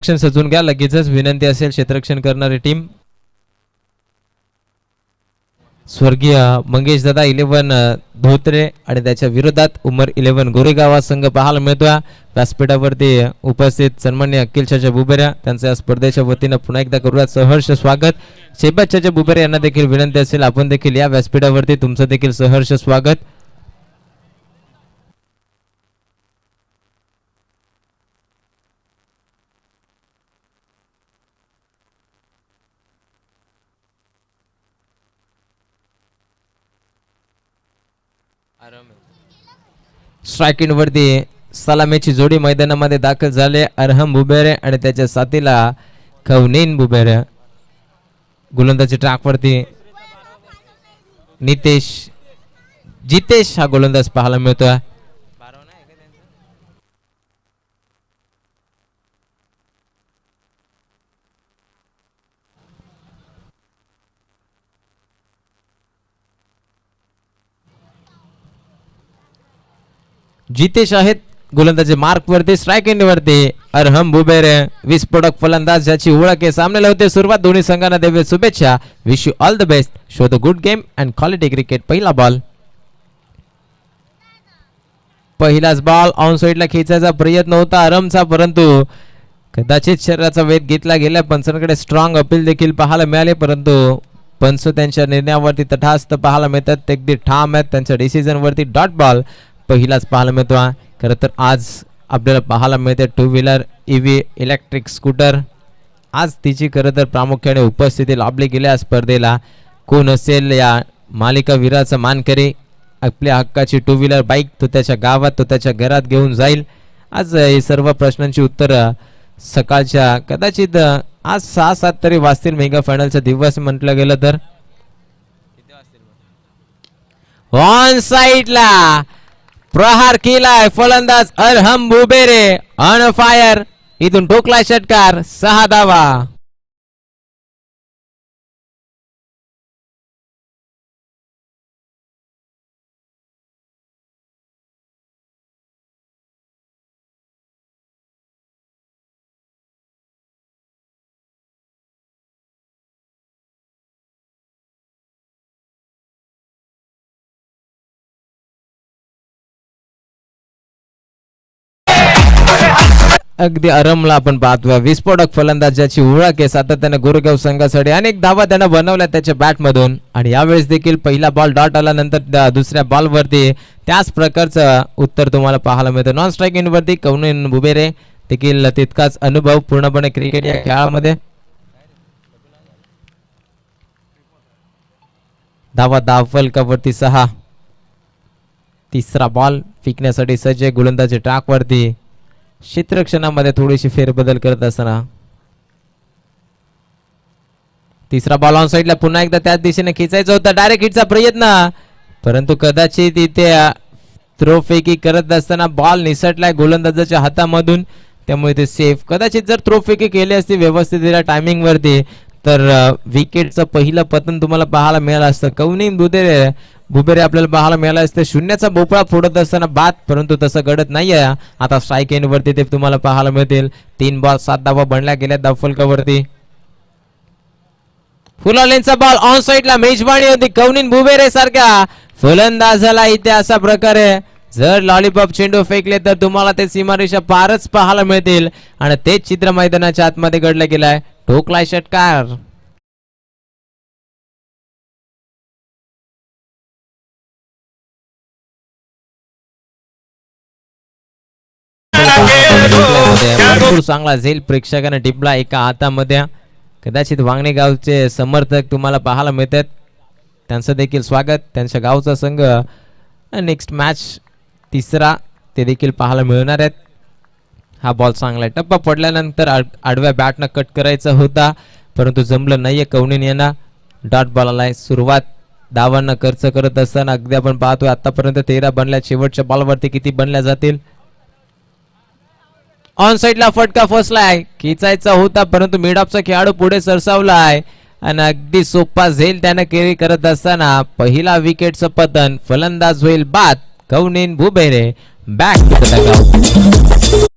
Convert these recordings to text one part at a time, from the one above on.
क्षेत्ररक्षण सजून घ्या. लगेचच विनंती असेल क्षेत्ररक्षण करणारी टीम. स्वर्गीय मंगेश दादा 11 धोत्रे आणि त्याच्या विरोधात उमर 11 गोरेगाव संघ पाहायला मिळतोय. व्यासपीठावरती उपस्थित सन्माननीय अखिल चाचा बुबेऱ्या त्यांच्या या स्पर्धेच्या वतीनं पुन्हा एकदा करूया सहर्ष स्वागत. शेबाज चाचा बुबेरे यांना देखील विनंती असेल आपण देखील या व्यासपीठावरती तुमचं देखील सहर्ष स्वागत. स्ट्रायकिंग वरती सलामीची जोडी मैदानामध्ये दाखल झाले. अरहम बुबेरे आणि त्याच्या साथीला कवनीन बुबेरे. गोलंदाजी ट्रॅक वरती नितेश जितेश हा गोलंदाज पाहायला मिळतोय. जितेश आहेत गोलंदाजी मार्क वरती. स्ट्राइक एंड वरती अरहम बुबेरे विस्फोटक फलंदाज ज्याची ओळख आहे सामन्याला होते सुरुवात. दोन्ही संघांना देवे शुभेच्छा. Wish you all the best. Show the good game and quality cricket. पहिला बॉल पहिलाच बॉल ऑन साइडला खेचायचा प्रयत्न होता अरहमचा परंतु कदाचित शरीराचा वेध घेतला गेला. पंचांकडे स्ट्रॉंग अपील देखील पाहायला मिळाले परंतु पंच त्यांच्या निर्णयावरती तटस्थ पाहायला मिळतात. ते अगदी ठाम आहेत त्यांच्या डिसिजन वरती. डॉट बॉल पहिलाच पाहायला मिळतो. खरं तर आज आपल्याला पाहायला मिळते 2 व्हीलर EV इलेक्ट्रिक स्कूटर. आज तिची खरं तर प्रामुख्याने उपस्थिती लाभली गेल्या स्पर्धेला. कोण असेल या मालिका वीराचा मानकरी. आपल्या हक्काची 2 व्हीलर बाईक तो त्याच्या गावात तो त्याच्या घरात घेऊन जाईल. आज हे सर्व प्रश्नांची उत्तरं सकाळच्या कदाचित आज 6-7 तरी वाजतील. मेगा फायनलचा दिवस म्हटलं गेलं तर ऑन साइडला प्रहार केलाय फलंदाज अरहम बुबेरे. ऑन फायर इथून ठोकला षटकार. 6 धावा. अगदी अरमला आपण पाहतोय विस्फोटक फलंदाज ज्याची ओळख आहे सातत्याने गोरेगाव संघासाठी. अनेक धावा त्यानं बनवल्या त्याच्या बॅट मधून आणि यावेळेस देखील पहिला बॉल डॉट आला नंतर दुसऱ्या बॉल वरती त्याच प्रकारचं उत्तर तुम्हाला पाहायला मिळतं. नॉन स्ट्राइक इन वरती कवनीन बुबेरे देखील तितकाच अनुभव पूर्णपणे क्रिकेट या खेळामध्ये. धाव फलकावरती 6. तिसरा बॉल फेकण्यासाठी सज्ज. गोलंदाजी ट्रॅक वरती क्षेत्ररक्षणामध्ये थोडीशी फेरबदल करत असताना तिसरा बॉल ऑन साइडला पुन्हा एकदा त्याच दिशेने खेचायचा होता. डायरेक्ट हिटचा प्रयत्न परंतु कदाचित इथे थ्रो फेकी करत असताना बॉल निसटलाय गोलंदाजाच्या हातामधून त्यामुळे ते सेफ. कदाचित जर थ्रो फेकी केली असती व्यवस्थित टायमिंग वरती तर विकेटचं पहिलं पतन तुम्हाला पाहायला मिळालं असतं. कवनीन बुबेरे आपल्याला पाहायला मिळाला असते. शून्याचा भोपळा फोडत असताना बाद परंतु तसं घडत नाहीये. आता स्ट्राइक एंड वरती ते तुम्हाला पाहायला मिळतील. 3 बॉल 7 धावा बनल्या गेल्या धावफलकावरती. फुलालेंचा बॉल ऑन साइडला मेजबानी होती कवनीन बुबेरे सारख्या फलंदाजाला. इथे अशा प्रकारे जर लॉलीपॉप चेंडू फेकले तर तुम्हाला ते सीमारेषा पारच पाहायला मिळतील आणि तेच चित्र मैदानाच्या आतमध्ये घडलं गेलंय. ठोकलाय षटकार. भरपूर चांगला झेल प्रेक्षकांना टिपला एका हातामध्ये. कदाचित वांगणे गावचे समर्थक तुम्हाला पाहायला मिळतात त्यांचं देखील स्वागत. त्यांच्या गावचा संघ नेक्स्ट मॅच तिसरा ते देखील पाहायला मिळणार आहेत. हा बॉल चांगला टप्पा पडल्यानंतर आडव्या बॅटनं कट करायचा होता परंतु जमलं नाहीये कवनीन यांना. डॉट बॉलला सुरुवात धावांना खर्च करत असताना अगदी आपण पाहतोय आतापर्यंत 13 बनल्या. शेवटच्या बॉलवरती किती बनल्या जातील. ऑन साइडला फटका फसलाय. खेचायचा होता परंतु मिड ऑफचा खेळाडू पुढे सरसावलाय आणि अगदी सोपा झेल त्याने कॅरी करत असताना पहिला विकेटचं पतन. फलंदाज होईल बाद. कवनीन बुबेरे बॅक टू द डगआउट.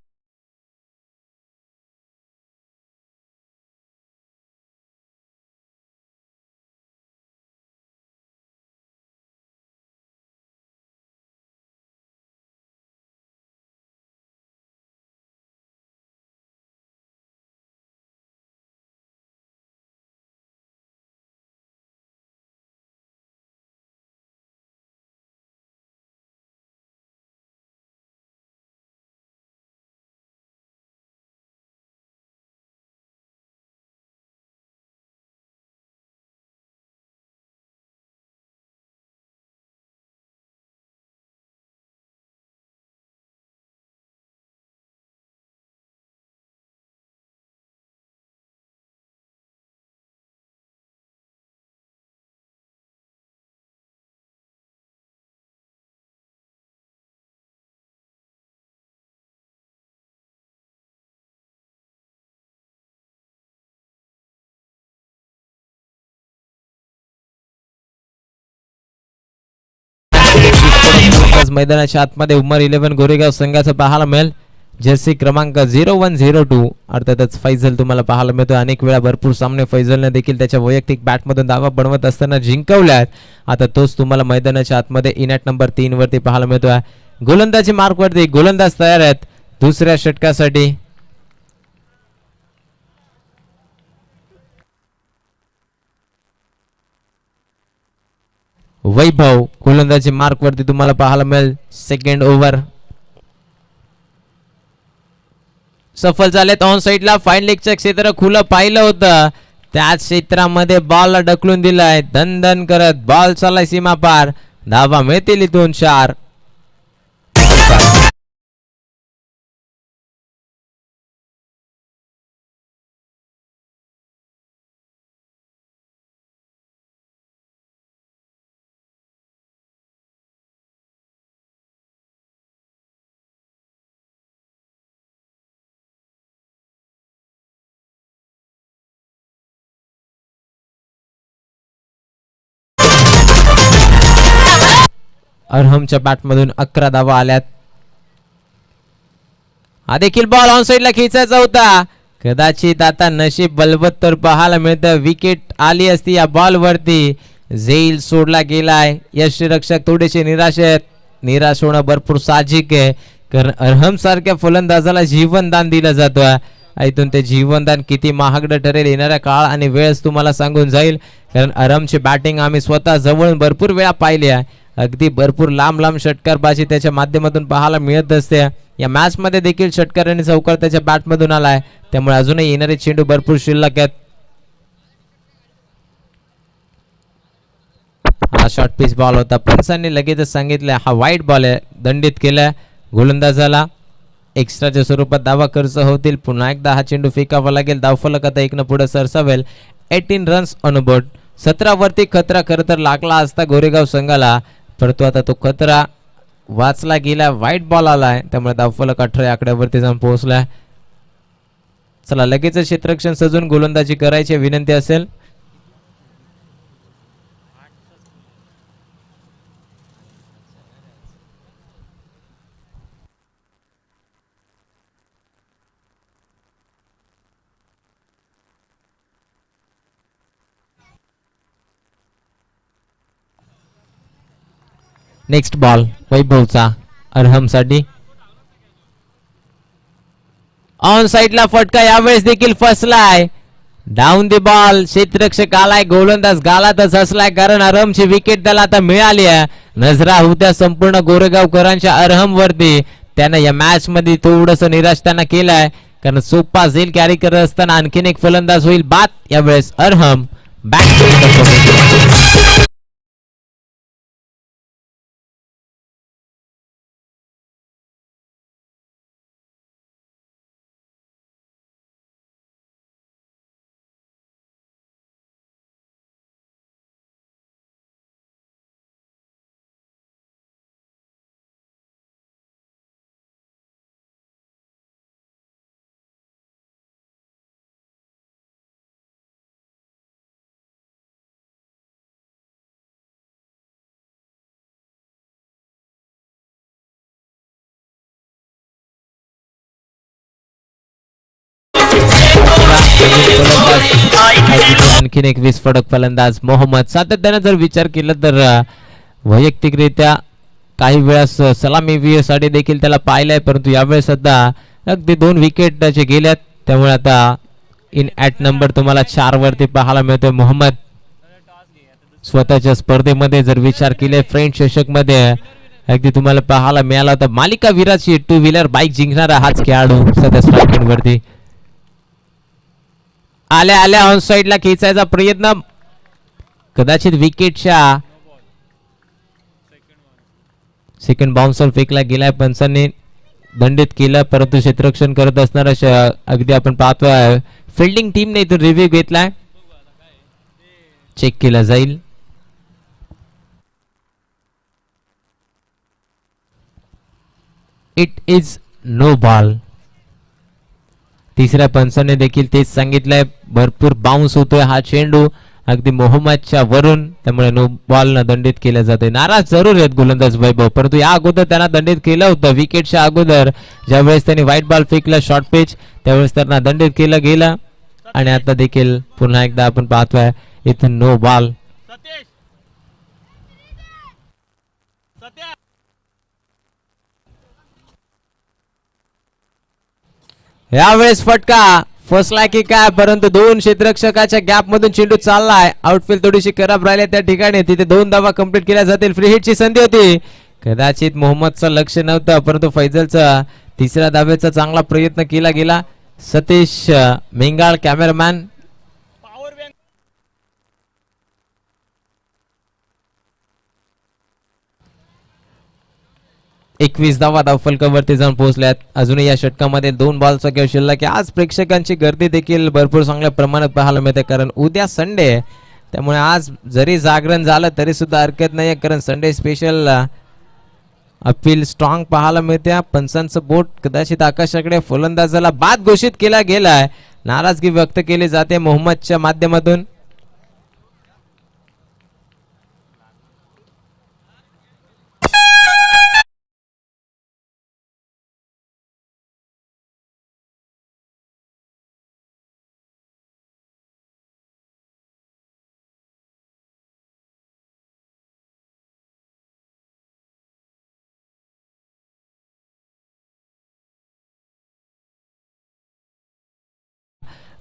फलंदाज मैदानाच्या आतमध्ये उमर 11 गोरेगाव संघाचं पाहायला मिळेल. जर्सी क्रमांक 0102 अर्थातच फैजल तुम्हाला पाहायला मिळतो. अनेक वेळा भरपूर सामने फैजलने देखील त्याच्या वैयक्तिक बॅटमधून धावा बनवत असताना जिंकवल्यात. आता तोच तुम्हाला मैदानाच्या आतमध्ये इनॅट नंबर 3 वरती पाहायला मिळतोय. गोलंदाजी मार्क वरती गोलंदाज तयार आहेत दुसऱ्या षटकासाठी. वैभव गोलंदाजी मार्क वरती तुम्हाला पाहायला मिळेल. सेकंड ओव्हर सफल झालेत. ऑन साइडला फाईन लेगचं क्षेत्र खुलं पाहिलं होतं त्याच क्षेत्रामध्ये बॉलला ढकलून दिलाय. धन धन करत बॉल चाललाय सीमा पार. धावा मिळतील इथून 4. अरहमच्या बॅटमधून 11 धावा आल्यात. हा देखील बॉल ऑन साइडला खेचायचा होता. कदाचित आता नशीब बलवत्तर पाहायला मिळतं. विकेट आली असती या बॉल वरती. झेल सोडला गेलाय. यष्टीरक्षक थोडेसे निराश आहेत. निराश होणं भरपूर साहजिक आहे कारण अरहम सारख्या फलंदाजाला जीवनदान दिलं जातं. इथून ते जीवनदान किती महागडं ठरेल येणाऱ्या काळ आणि वेळच तुम्हाला सांगून जाईल कारण अरहमची बॅटिंग आम्ही स्वतः जवळून भरपूर वेळा पाहिली आहे. अगदी भरपूर लांब लांब षटकारबाजी त्याच्या माध्यमातून पाहायला मिळत असते. या मॅच मध्ये देखील षटकार आणि चौकार त्याच्या बॅटमधून आलाय त्यामुळे अजूनही येणारे चेंडू भरपूर शिल्लक आहेत. हा शॉर्ट पिच बॉल होता. पंचांनी लगेचच सांगितलं हा वाईट बॉल आहे. दंडित केलाय गोलंदाजाला. एक्स्ट्राच्या स्वरूपात धावा खर्च होतील. पुन्हा एकदा हा चेंडू फेकावा लागेल. धावफलक आता 1 पुढे सरसावेल. 18 रन्स ऑन बोर्ड. 17 वरती खतरा खरं तर लागला असता गोरेगाव संघाला परंतु आता तो खतरा वाचला गेला. वाईट बॉल आलाय त्यामुळे धावफलक 18 आकड्यावरती जाऊन पोहोचलाय. चला लगेच क्षेत्ररक्षण सजून गोलंदाजी करायची विनंती असेल. नेक्स्ट बॉल वैभवचा अरहमसाठी. ऑन साइडला फटका यावेळेस देखील फसलाय. Down the ball. क्षेत्ररक्षक आलाय. गोलंदाज गालातच असलाय कारण अरहमची विकेट त्याला आता मिळाली आहे. नजरा होत्या संपूर्ण गोरेगावकरांच्या अरहम वरती. त्यानं या मॅच मध्ये थोडस निराश त्यांना केलाय कारण सोपा झेल कॅरी करत असताना आणखीन एक फलंदाज होईल बाद. यावेळेस अरहम बॅट. आणखीन एक विस्फोटक फलंदाज मोहम्मद. सातत्याने जर विचार केला तर वैयक्तिकरित्या काही वेळास सलामी साठी देखील त्याला पाहिलंय परंतु यावेळेस सुद्धा अगदी 2 विकेट त्याचे गेल्यात त्यामुळे आता इन ॲट नंबर तुम्हाला 4 वरती पाहायला मिळतोय. मोहम्मद स्वतःच्या स्पर्धेमध्ये जर विचार केले फ्रेंच चषक मध्ये अगदी तुम्हाला पाहायला मिळाला होता. मालिका वीराची 2 व्हीलर बाईक जिंकणारा हाच खेळाडू सध्या स्ट्राईक वरती. आल्या आल्या ऑन साइडला खेचायचा प्रयत्न. कदाचित विकेटच्या सेकंड बाउन्सर फेकला गेलाय. पंचांनी दंडित केलं परंतु क्षेत्ररक्षण करत असणारा अगदी आपण पाहतोय फिल्डिंग टीमने इथून रिव्ह्यू घेतलाय. चेक केला जाईल. It is no ball. तिसऱ्या पंचाने देखील तेच सांगितलंय. भरपूर बाउन्स होतोय हा चेंडू अगदी मोहम्मदच्या वरून, त्यामुळे नो बॉल न दंडित केलं जाते. नाराज जरूर आहेत गोलंदाज वैभव, परंतु या अगोदर त्यांना दंडित केलं होतं विकेटच्या अगोदर. ज्यावेळेस त्यांनी व्हाईट बॉल फेकला शॉर्ट पिच, त्यावेळेस त्यांना दंडित केलं गेलं. आणि आता देखील पुन्हा एकदा आपण पाहतोय इथून नो बॉल. यावेळेस फटका फसला की काय, परंतु दोन क्षेत्ररक्षकाच्या गॅप मधून चेंडू चाललाय. आउटफील्ड थोडीशी खराब राहिली त्या ठिकाणी, तिथे 2 धावा कंप्लीट केल्या जातील. फ्री हिटची संधी होती, कदाचित मोहम्मदचं लक्ष नव्हतं, परंतु फैजलचा तिसऱ्या धावेचा चांगला प्रयत्न केला गेला. सतीश मेंगाळ कॅमेरामॅन. 21 धावा धावफलकावरती जाऊन पोहोचल्यात. अजूनही या षटकामध्ये 2 बॉलचा खेळ शिल्लक आहे. आज प्रेक्षकांची गर्दी देखील भरपूर चांगल्या प्रमाणात पाहायला मिळते, कारण उद्या संडे आहे. त्यामुळे आज जरी जागरण झालं तरी सुद्धा हरकत नाही, कारण संडे स्पेशल अपील स्ट्रॉंग पाहायला मिळते. पंचांचं बोट कदाचित आकाशाकडे, फलंदाजाला बाद घोषित केला गेलाय. नाराजगी व्यक्त केली जाते मोहम्मदच्या माध्यमातून.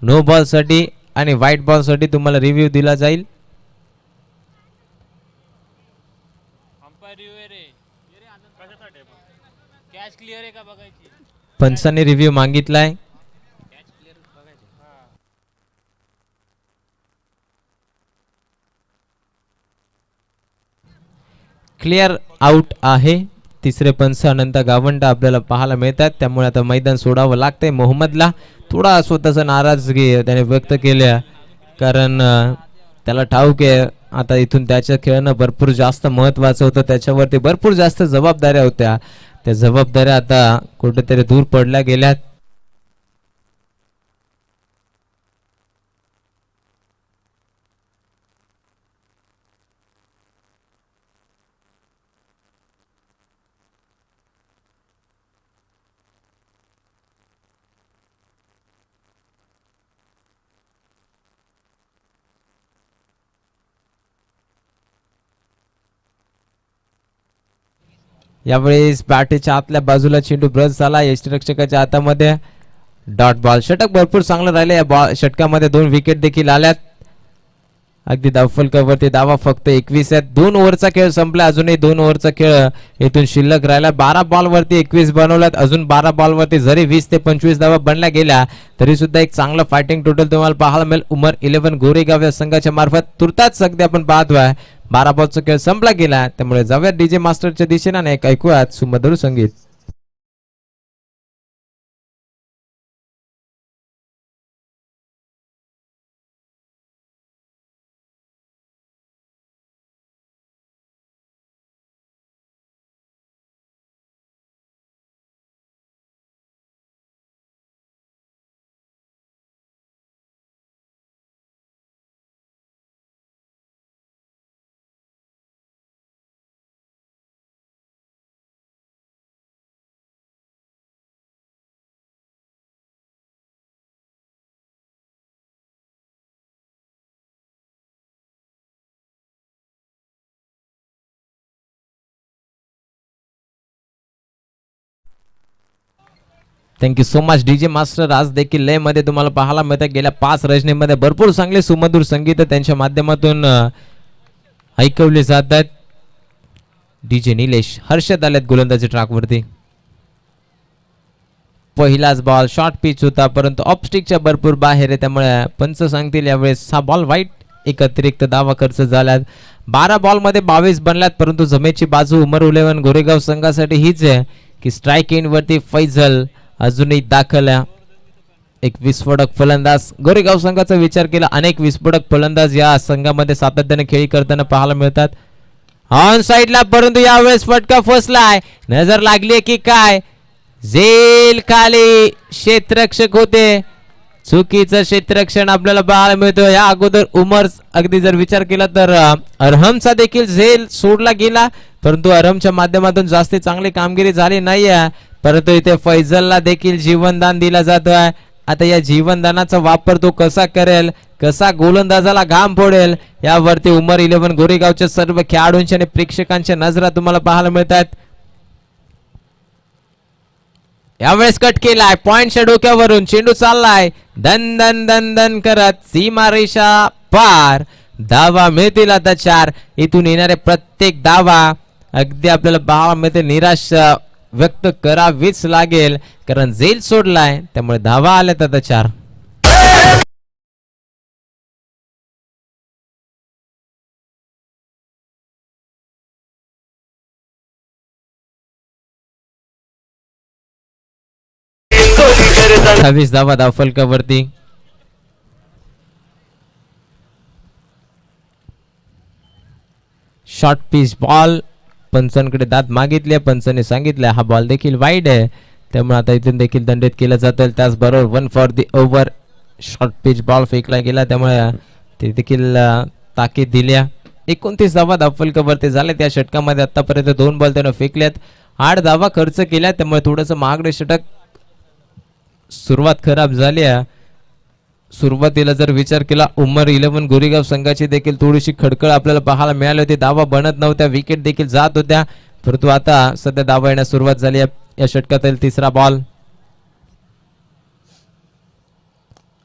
नो बॉल साठी आणि व्हाईट बॉल साठी तुम्हाला रिव्ह्यू दिला जाईल. पंचांनी रिव्ह्यू मागितलाय. क्लिअर आउट आहे. तिसरे पंच अनंत गावंडा आपल्याला पाहायला मिळतात, त्यामुळे आता मैदान सोडावं लागतंय मोहम्मदला. थोडा स्वतःचा नाराजगी त्याने व्यक्त केल्या, कारण त्याला ठाऊक आहे आता इथून त्याच्या खेळणं भरपूर जास्त महत्वाचं होतं. त्याच्यावरती भरपूर जास्त जबाबदाऱ्या होत्या, त्या जबाबदाऱ्या आता कुठेतरी दूर पडल्या गेल्यात. यावेळेस बॅटच्या आतल्या बाजूला चेंडू ब्रश झाला यष्टिरक्षकाच्या हातामध्ये. Dot ball. षटक भरपूर चांगलं राहिलं. या षटकामध्ये 2 विकेट देखील आल्यात. अगदी धावफलकावरती धावा फक्त 21 आहेत. 2 ओव्हरचा खेळ संपला, अजूनही 2 ओव्हरचा खेळ इथून शिल्लक राहिला. 12 बॉल वरती 21 बनवल्यात. अजून 12 बॉल वरती जरी 20 ते 25 धावा बनल्या गेल्या तरी सुद्धा एक चांगलं फायटिंग टोटल तुम्हाला पाहायला मिळेल उमर 11 गोरेगाव या संघाच्या मार्फत. तुर्ताच अगदी आपण पाहतोय 12 बॉलचा खेळ संपला गेला, त्यामुळे जाऊयात डीजे मास्टरच्या दिशेने एक ऐकूयात सुमधुर संगीत. Thank you so much DJ master. आज देखील लय मध्ये तुम्हाला पाहायला मिळतं. गेल्या 5 रजनीमध्ये भरपूर चांगले सुमधुर संगीत त्यांच्या माध्यमातून ऐकवले जातात. डीजे निलेश हर्षद आलेत गोलंदाजी ट्रॅकवरती. पहिलाच बॉल शॉर्ट पिच होता, परंतु ऑफस्टिकच्या भरपूर बाहेर आहे, त्यामुळे पंच सांगतील यावेळेस 6 बॉल वाईट. एक अतिरिक्त दावा खर्च झाल्यात. 12 बॉल मध्ये 22 बनल्यात, परंतु जमेची बाजू उमर 11 गोरेगाव संघासाठी हीच आहे की स्ट्राईक एंड वरती फैजल अजूनही दाखल. एक विस्फोटक फलंदाज गोरेगाव संघाचा विचार केला, अनेक विस्फोटक फलंदाज या संघामध्ये सातत्याने खेळी करताना पाहायला मिळतात. ऑन साइडला, परंतु यावेळेस फटका फसलाय. नजर लागली की काय? झेल खाली क्षेत्ररक्षक होते चुकीचं क्षेत्ररक्षण आपल्याला पाहायला मिळतं. या अगोदर उमर अगदी जर विचार केला तर अरहमचा देखील झेल सोडला गेला, परंतु अरहमच्या माध्यमातून जास्त चांगली कामगिरी झाली नाहीये. परंतु इथे फैजलला देखील जीवनदान दिला जातोय. आता या जीवनदानाचा वापर तो कसा करेल, कसा गोलंदाजाला घाम फोडेल, यावरती उमर 11 गोरेगावच्या सर्व खेळाडूंच्या आणि प्रेक्षकांच्या नजरा तुम्हाला पाहायला मिळतात. यावेळेस कट केलाय पॉइंटच्या डोक्यावरून, चेंडू चाललाय दन दन दन दन करत सीमारेषा पार. धावा मिळतील आता 4. इथून येणारे प्रत्येक धावा अगदी आपल्याला पाहायला मिळते. निराशा व्यक्त करावीच लागेल कारण झेल सोडलाय, त्यामुळे धावा आल्यात आता 4. छव्वीस धावा धावफलकावरती. Short pitch ball. पंचांकडे दाद मागितले, पंचाने सांगितले हा बॉल देखील वाईड आहे, त्यामुळे आता इथून देखील दंडित केलं जातं. त्याचबरोबर 1 for the over. Short pitch ball फेकला गेला, त्यामुळे ते देखील ताकीद दिल्या. 29 धावा धावफलकावरती झाले. त्या षटकामध्ये आतापर्यंत 2 बॉल त्यानं फेकल्यात, 8 धावा खर्च केल्या, त्यामुळे थोडंसं महागडे षटक. सुरुवात खराब झाली आहे. सुरुवातीला जर विचार केला उमर 11 गोरेगाव संघाची देखील थोडीशी खडखड आपल्याला पाहायला मिळाली होती. धावा बनत नव्हत्या, विकेट देखील जात होत्या, परंतु आता सध्या धावा येण्यास सुरुवात झाली आहे. या षटकातील तिसरा बॉल.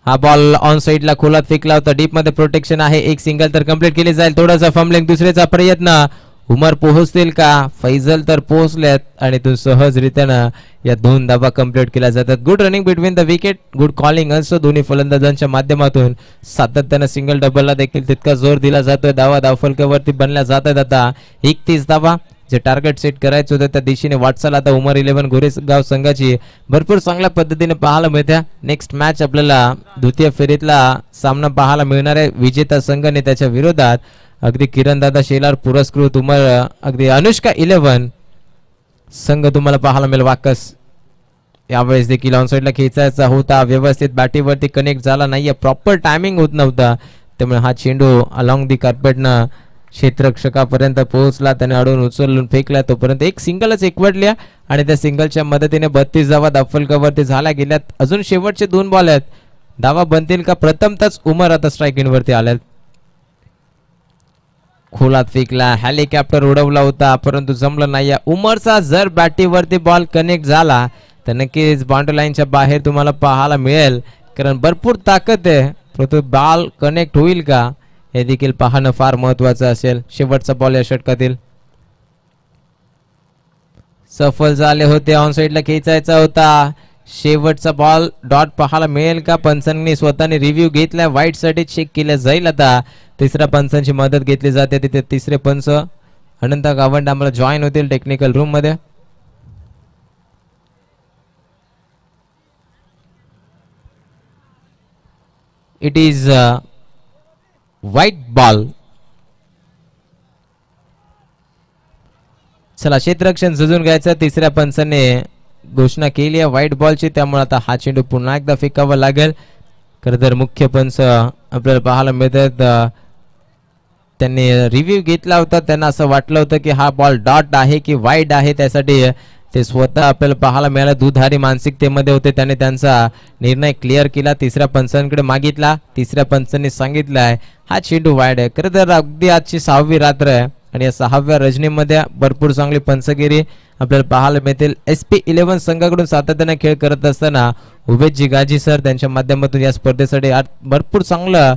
हा बॉल ऑन साइडला खोलात फेकला होता. डीप मध्ये प्रोटेक्शन आहे. एक सिंगल तर कंप्लीट केली जाईल. थोडासा फंबलिंग, दुसऱ्याचा प्रयत्न. उमर पोहोचतील का? फैजल तर पोहोचल्यात आणि तू सहजरित्यानं या 2 धावा कंप्लीट केल्या जातात. Good running between the wicket, good calling असो दोन्ही फलंदाजांच्या माध्यमातून. सातत्यानं सिंगल डबलला देखील तितका जोर दिला जातोय. धावा धावफलकावरती बनल्या जातात. आता 31 धावा. जे टार्गेट सेट करायचं होतं त्या दिशेने वाटचाल आता उमर 11 गोरेगाव संघाची भरपूर चांगल्या पद्धतीने पाहायला मिळते. नेक्स्ट मॅच आपल्याला द्वितीय फेरीतला सामना पाहायला मिळणार आहे. विजेता संघ आणि त्याच्या विरोधात अगदी किरणदादा शेलार पुरस्कृत उमर अगदी अनुष्का 11 संघ तुम्हाला पाहायला मिळेल. वाकस यावेळेस देखील ऑन साइडला खेचायचा होता, व्यवस्थित बॅटीवरती कनेक्ट झाला नाहीये, प्रॉपर टायमिंग होत नव्हता, त्यामुळे हा चेंडू अलॉंग दी कार्पेटनं क्षेत्ररक्षकापर्यंत पोहोचला. त्याने अडवून उचलून फेकला. तोपर्यंत एक सिंगलच एकवटल्या आणि त्या सिंगलच्या मदतीने 32 धावा धावफलकावरती झाल्या गेल्यात. अजून शेवटचे 2 बॉल आहेत. धावा बनतील का? प्रथमतच उमर आता स्ट्राईक वरती आल्यात. खोलात फेकला, हेलिकॉप्टर उडवला होता, परंतु जमलं नाही. उमरचा जर बॅटीवरती बॉल कनेक्ट झाला तर नक्कीच बाउंड्री लाईनच्या बाहेर तुम्हाला पाहायला मिळेल, कारण भरपूर ताकद आहे. परंतु बॉल कनेक्ट होईल का हे देखील पाहणं फार महत्वाचं असेल. शेवटचा बॉल या षटकातील सफल झाले होते. ऑन साइडला खेचायचा होता. शेवटचा बॉल डॉट पाहायला मिळेल का? पंचांनी स्वतःने रिव्ह्यू घेतलाय, वाईट साठी चेक केल्या जाईल. आता तिसऱ्या पंचांची मदत घेतली जाते. तिथे तिसरे पंच अनंत गावंड आम्हाला जॉईन होतील टेक्निकल रूम मध्ये. It is white ball. चला क्षेत्ररक्षण झुजून घ्यायचं. तिसऱ्या पंचाने घोषणा केली आहे व्हाईट बॉलची, त्यामुळे आता हा चेंडू पुन्हा एकदा फेकावा लागेल. खरं तर मुख्य पंच आपल्याला पाहायला मिळतात, त्यांनी रिव्ह्यू घेतला होता. त्यांना असं वाटलं होतं की हा बॉल डॉट आहे की वाईड आहे, त्यासाठी ते स्वतः आपल्याला पाहायला मिळालं. दुधारी मानसिकतेमध्ये होते, त्याने त्यांचा निर्णय क्लिअर केला. तिसऱ्या पंचांकडे मागितला. तिसऱ्या पंचांनी सांगितलंय हा चेंडू वाईड आहे. खरं तर अगदी आजची 6वी रात्र आहे आणि या 6व्या रजनीमध्ये भरपूर चांगली पंचगिरी आपल्याला पाहायला मिळतील. SP 11 संघाकडून सातत्याने खेळ करत असताना उमेशजी गाजी सर त्यांच्या माध्यमातून या स्पर्धेसाठी भरपूर चांगलं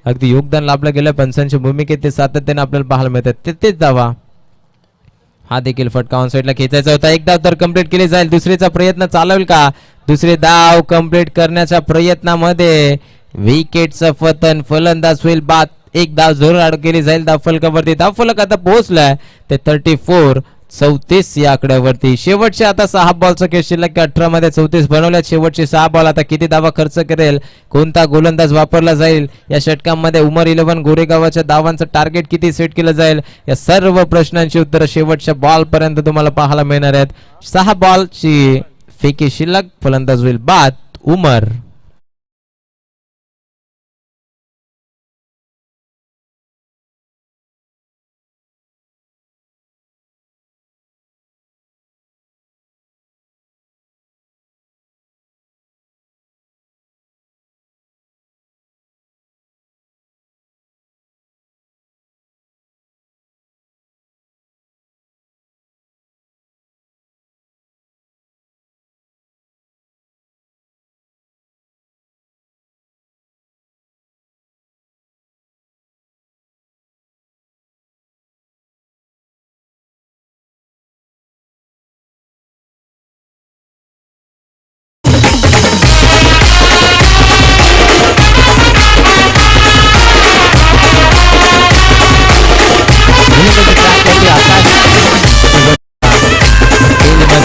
अगदी योगदान लाभलं गेलं. पंचांच्या भूमिकेत ते सातत्याने आपल्याला पाहायला मिळतात. तेच धावा. हा देखील फटका ऑन साइडला खेचायचा होता. एक धाव तर कंप्लीट केली जाईल. दुसरीचा प्रयत्न चालवेल का? दुसरे धाव कंप्लीट करण्याच्या प्रयत्नामध्ये विकेटचं पतन, फलंदाज होईल बाद. एक धाव जरूर आड केली जाईल धावफलकावरती. धावफलक आता पोहोचलाय ते 34 या आकड्यावरती. शेवटचे आता 6 बॉलचा खेळ शिल्लक 18 मध्ये 34 बनवल्यात. शेवटचे 6 बॉल. आता किती धावा खर्च करेल, कोणता गोलंदाज वापरला जाईल, या षटकामध्ये उमर 11 गोरेगावच्या धावांचं टार्गेट किती सेट केलं जाईल, या सर्व प्रश्नांची उत्तर शेवटच्या बॉल पर्यंत तुम्हाला पाहायला मिळणार आहेत. 6 बॉलची फेकी शिल्लक, फलंदाज होईल बाद उमर.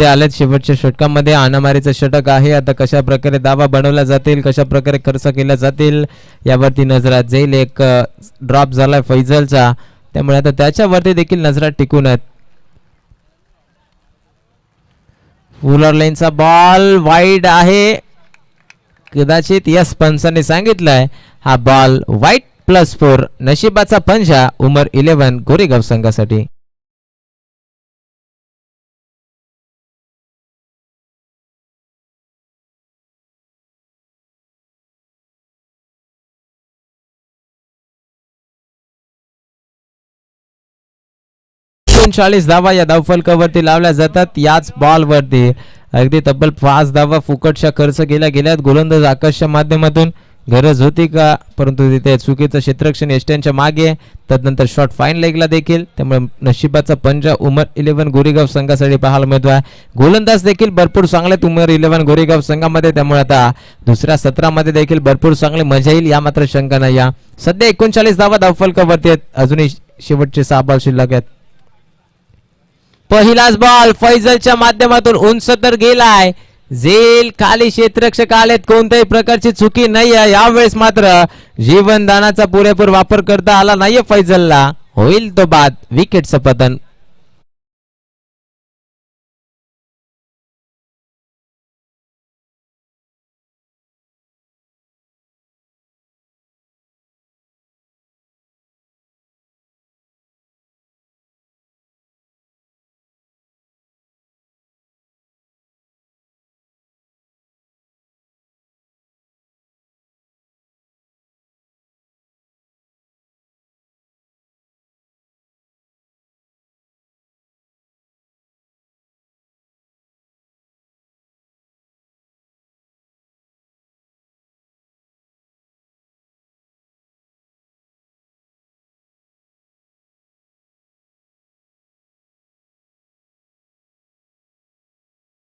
वरती आलेत शेवटच्या षटकामध्ये. अनामारीचं षटक आहे. आता कशा प्रकारे दावा बनवला जातील, कशा प्रकारे खर्च केला जातील यावरती नजरात जाईल. एक ड्रॉप झालाय फैजलचा, त्यामुळे आता त्याच्यावरती देखील नजरात टिकून आहेत. फुलर लाईनचा बॉल वाईड आहे कदाचित. यस, पंचांनी सांगितलंय हा बॉल वाईट +4. नशिबाचा पंजा उमर 11 गोरेगाव संघासाठी. धावा या धावफलकावरती लावल्या जातात. याच बॉल वरती अगदी तब्बल 5 धावा फुकटच्या खर्च केल्या गेल्यात. गोलंदाज आकाशच्या माध्यमातून गरज होती का, परंतु तिथे चुकीचं क्षेत्ररक्षण एसट्यांच्या मागे. त्यानंतर शॉट फाईन लेगला देखील, त्यामुळे नशिबाचा पंजा उमर 11 गोरेगाव संघासाठी पाहायला मिळतोय. गोलंदाज देखील भरपूर चांगले उमर 11 गोरेगाव संघामध्ये, त्यामुळे आता दुसऱ्या सत्रामध्ये देखील भरपूर चांगली मजा येईल, या मात्र शंका नाही. या सध्या 39 धावा धावफलकावरती आहेत. अजूनही शेवटचे 6 बॉल शिल्लक आहेत. पहिलाच बॉल फैजलच्या माध्यमातून उंच तर गेलाय. झेल खाली क्षेत्ररक्षक आलेत, कोणत्याही प्रकारची चुकी नाही आहे. यावेळेस मात्र जीवनदानाचा पुरेपूर वापर करता आला नाहीये फैजलला. होईल तो बाद. विकेटचं पतन.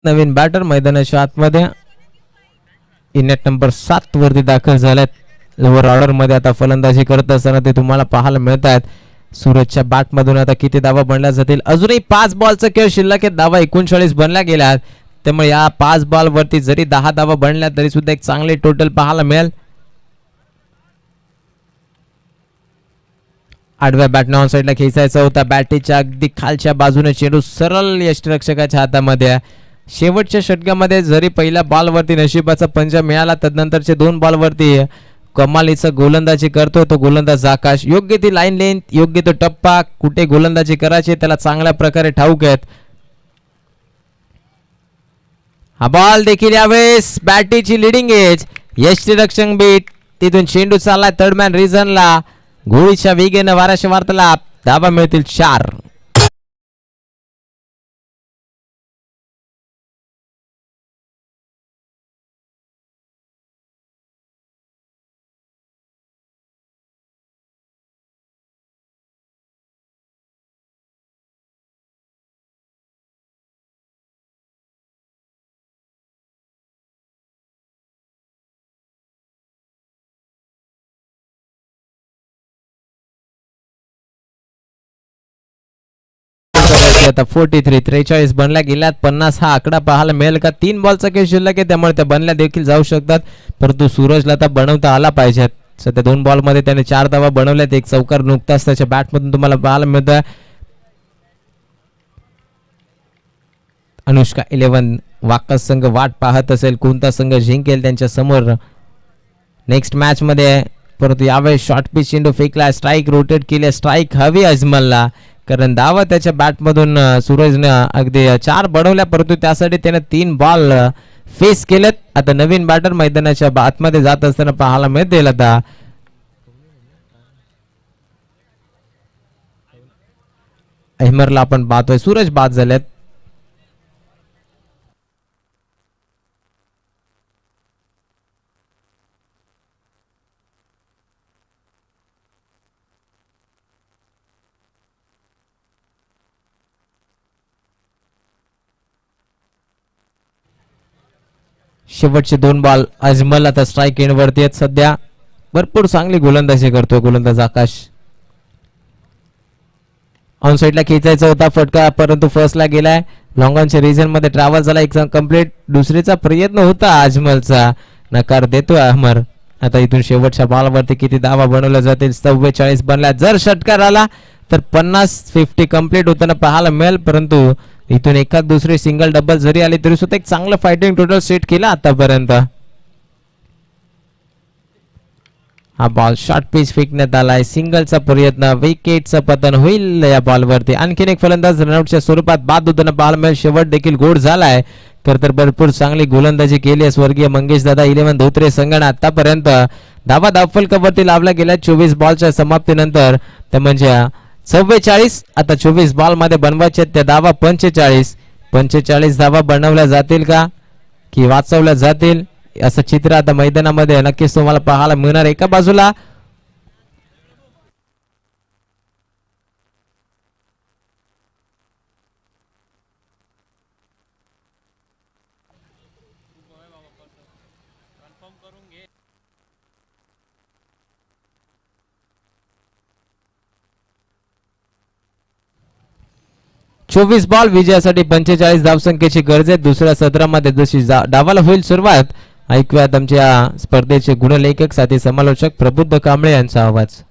नवीन बॅटर मैदानाच्या आतमध्ये इनेट नंबर 7 वरती दाखल झाल्यात. लोअर ऑर्डर मध्ये आता फलंदाजी करत असताना ते तुम्हाला पाहायला मिळत आहेत. सूरजच्या बॅट मधून आता किती धावा बनल्या जातील. अजूनही 5 बॉलचा खेळ शिल्लक आहे. धावा 39 बनल्या गेल्यात, त्यामुळे या 5 बॉल वरती जरी 10 धावा बनल्या तरी सुद्धा एक चांगले टोटल पाहायला मिळेल. आडव्या बॅटने ऑन साइडला खेचायचा होता. बॅटीच्या अगदी खालच्या बाजूने चेंडू सरळ यष्टिरक्षकाच्या हातामध्ये. शेवटच्या षटकामध्ये जरी पहिल्या बॉलवरती नशिबाचा पंजा मिळाला, तदनंतरचे 2 बॉलवरती कमालीचा गोलंदाजी करतोय तो गोलंदाज आकाश. योग्य ती लाईन लेंथ, योग्य तो टप्पा, कुठे गोलंदाजी करायची त्याला चांगल्या प्रकारे ठाऊक आहेत. हा बॉल देखील यावेळेस बॅटीची लिडिंग एज. यष्टिरक्षक बीट तिथून चेंडू चाललाय थर्ड मॅन रिझनला. गोळीच्या वेगेनं वाराशे वार्तालाप. धाबा मिळतील 4. आता 43 बनल्या गेल्यात. 50 हा आकडा पाहायला मिळेल का. 3 बॉलचा खेळ शिल्लक आहे, त्यामुळे त्या बनल्या देखील जाऊ शकतात, परंतु सूरजला आता बनवता आला पाहिजेत. सध्या 2 बॉल मध्ये त्याने 4 धावा बनवल्यात. एक चौकार नुकताच त्याच्या बॅट मधून तुम्हाला पाहायला मिळतोय. अनुष्का 11 वाकस संघ वाट पाहत असेल कोणता संघ जिंकेल त्यांच्या समोर नेक्स्ट मॅच मध्ये, परंतु यावेळेस शॉर्ट पिच चेंडू फेकला. स्ट्राईक रोटेट केले. स्ट्राईक हवी अजमलला, कारण धावा त्याच्या बॅटमधून सूरजनं अगदी 4 बनवल्या, परंतु त्यासाठी त्याने 3 बॉल फेस केलेत. आता नवीन बॅटर मैदानाच्या आतमध्ये जात असताना पाहायला मिळतील. आता अहमरला आपण पाहतोय. सूरज बाद झालेत. शेवटचे 2 बॉल. अजमल आता स्ट्राईक एंड वरती आहेत. सध्या भरपूर चांगली गोलंदाजी करतोय गोलंदाज आकाश. ऑन साईडला खेचायचा होता फटका, परंतु फर्स्टला गेलाय. लॉंग ऑनच्या रिजन मध्ये ट्रॅव्हल झाला एक कम्प्लीट. दुसरीचा प्रयत्न होता अजमलचा, नकार देतोय अमर. आता इथून शेवटच्या बॉलवरती किती धावा बनवल्या जातील? 44 बनल्या. जर षटकार आला तर 50 कम्प्लीट होताना पाहायला मिळेल, परंतु इथून एखाद दुसरी सिंगल डबल जरी आली तरी सुद्धा एक चांगलं फायटिंग टोटल सेट केलं आतापर्यंत. हा बॉल शॉर्ट पिच फेकण्यात आलाय. सिंगलचा प्रयत्न, विकेटचं पतन होईल या बॉलवरती. आणखीन एक फलंदाज रनआउटच्या स्वरूपात बाद होताना पाहायला मिळेल. शेवट देखील गोड झालाय. तर भरपूर चांगली गोलंदाजी केली आहे स्वर्गीय मंगेश दादा 11 धोत्रे संघाने आतापर्यंत. धावा धावफलकावरती लावला गेल्या 24 बॉलच्या समाप्तीनंतर, त्या म्हणजे 44. आता 24 बॉल मध्ये बनवायचे त्या धावा 45 धावा बनवल्या जातील का की वाचवल्या जातील असं चित्र आता मैदानामध्ये नक्कीच तुम्हाला पाहायला मिळणार. एका बाजूला चोवीस बॉल विजयासाठी 45 धावसंख्येची गरज आहे दुसऱ्या सत्रामध्ये. जशी डावाला होईल सुरुवात, ऐकूयात आमच्या स्पर्धेचे गुणलेखक साथी समालोचक प्रबुद्ध कांबळे यांचा आवाज.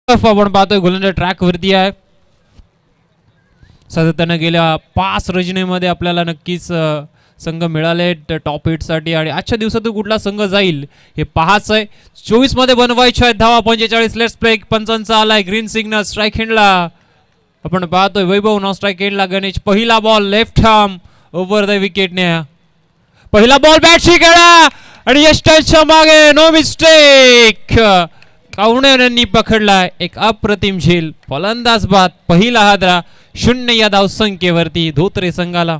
आपण पाहतोय गोलंदाज ट्रॅक वरती आहे. सातत्यानं गेल्या 5 रजनीमध्ये आपल्याला नक्कीच संघ मिळाले टॉप 8 साठी आणि आजच्या दिवसातून कुठला संघ जाईल हे पाहायचं आहे. 24 मध्ये बनवायच्या आहेत धावा. 45 लेट्स प्ले. पंचांचा आलाय ग्रीन सिग्नल. स्ट्राईक हँडला आपण पाहतोय वैभव नॉन स्ट्राईक हँडला गणेश. पहिला ball left arm over the विकेटने. पहिला बॉल बॅटशी खेळा आणि यष्टाच्या मागे नो मिस्टेक. कावण्याने पकडलाय एक अप्रतिम झेल. फलंदाज बाद. पहिला हादरा 0 या धावसंख्येवरती धोत्रे संघाला.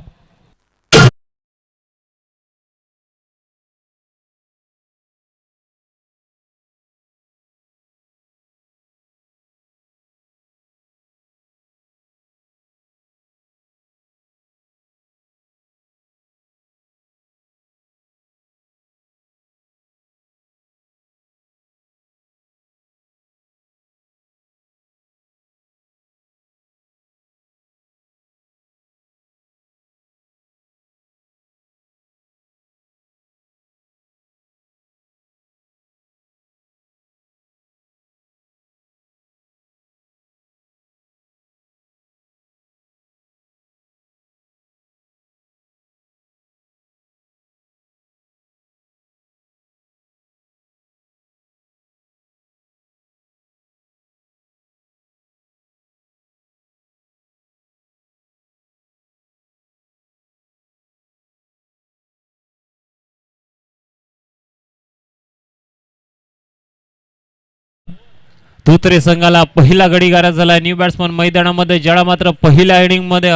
धोत्रे संघाला पहिला गडीगारा झाला. न्यू बॅट्समन मैदानामध्ये ज्याला मात्र पहिल्या इनिंग मध्ये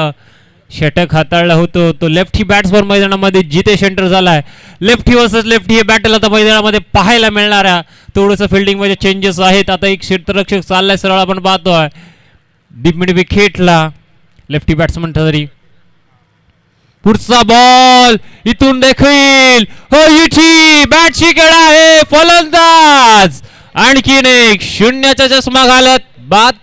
षटक हाताळला होतो तो लेफ्टी बॅट्समन मैदानामध्ये जितेश एंटर झालाय. लेफ्टी वर्सेस लेफ्टी हे बॅटल आता मैदानामध्ये पाहायला मिळणार आहे. थोडंसं फिल्डिंग मध्ये चेंजेस आहेत. आता एक क्षेत्ररक्षक चाललाय सरळ आपण पाहतोय डीप मिड विकेटला लेफ्टी बॅट्समन ठरली. पुढचा बॉल इथून देखील बॅटची खेळा आहे फलंदाज आणखीन एक शून्याचा चष्मा घालत बाद.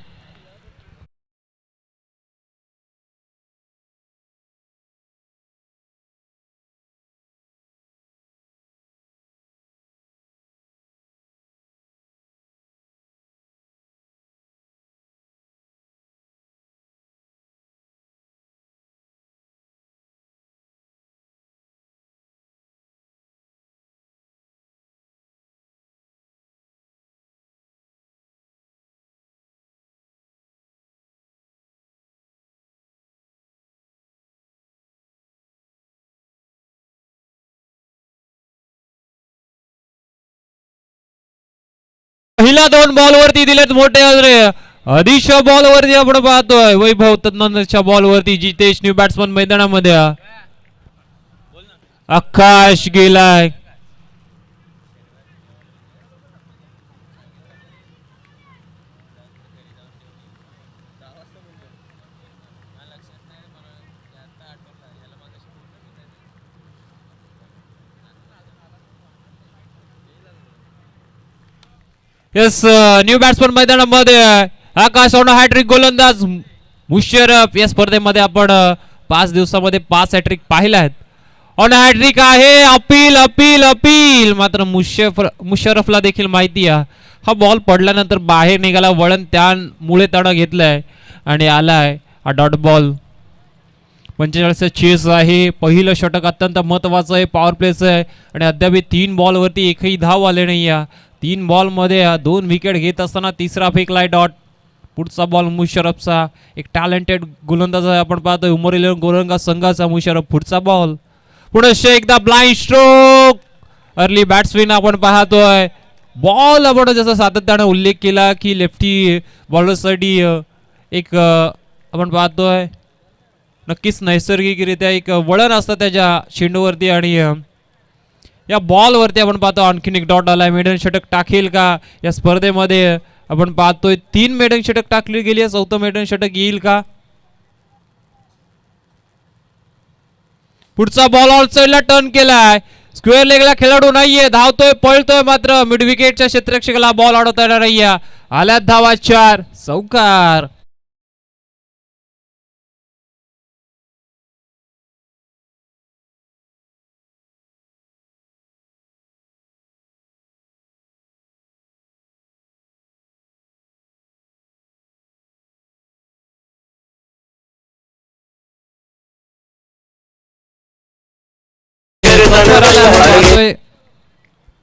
पहिल्या 2 बॉलवरती दिलेत मोठे हजरे. आधीच्या बॉलवरती आपण पाहतोय वैभव तदनंतरच्या बॉलवरती जितेश न्यू बॅट्समन मैदानामध्ये. आकाश गेलाय. यस न्यू बॅट्समन मैदानामध्ये आकाश ऑन हॅट्रिक गोलंदाज मुशर्रफ. या स्पर्धेमध्ये आपण 5 दिवसामध्ये 5 हॅट्रिक पाहिल्या आहेत. ऑन हॅट्रिक आहे. अपील अपील अपील मात्र मुशर्रफला देखील माहिती आहे हा बॉल पडल्यानंतर बाहेर निघाला वळण त्यामुळे तडा घेतलाय आणि आलाय हा डॉट बॉल. 45 चेस आहे. पहिलं षटक अत्यंत महत्वाचं आहे. पॉवर प्लेचं आहे आणि अद्याप 3 बॉलवरती एकही धाव आले नाही. 3 बॉल मध्ये 2 विकेट घेत असताना तिसरा फेकलाय डॉट. पुढचा बॉल मुशर्रफचा एक टॅलेंटेड गोलंदाज आहे आपण पाहतोय उमर 11 गोलंदाज संघाचा मुशर्रफ. पुढचा बॉल पुढे एकदा ब्लाइंड स्ट्रोक अर्ली बॅट्समॅन आपण पाहतोय. बॉल आपण जसा सातत्याने उल्लेख केला की लेफ्टी बॉलरसाठी एक आपण पाहतोय नक्कीच नैसर्गिकरित्या एक वळण असतं त्याच्या चेंडूवरती आणि या बॉलवरती आपण पाहतो आणखीन एक डॉट आलाय. मेडन षटक टाकेल का या स्पर्धेमध्ये आपण पाहतोय 3 मेडन षटक टाकली गेली आहे. 4थं मेडन षटक येईल का. पुढचा बॉल आउटसाइडला टर्न केलाय. स्क्वेअर लेगला खेळाडू नाहीये. धावतोय पळतोय मात्र मिड विकेटच्या क्षेत्ररक्षकाला बॉल अडवता येणार नाहीये. आल्यात धावा 4 चौकार.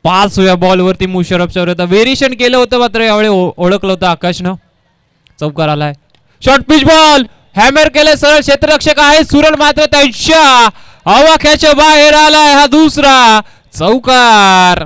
पाचव्या बॉलवरती मुशर्रफच्या विरोधात व्हेरिएशन केलं होतं मात्र यावेळी ओळखलं होतं आकाशनं. चौकार आलाय. शॉर्ट पिच बॉल हॅमर केले सरळ क्षेत्ररक्षक आहे सुरण मात्र त्यांच्या आवाक्याच्या बाहेर आलाय. हा दुसरा चौकार.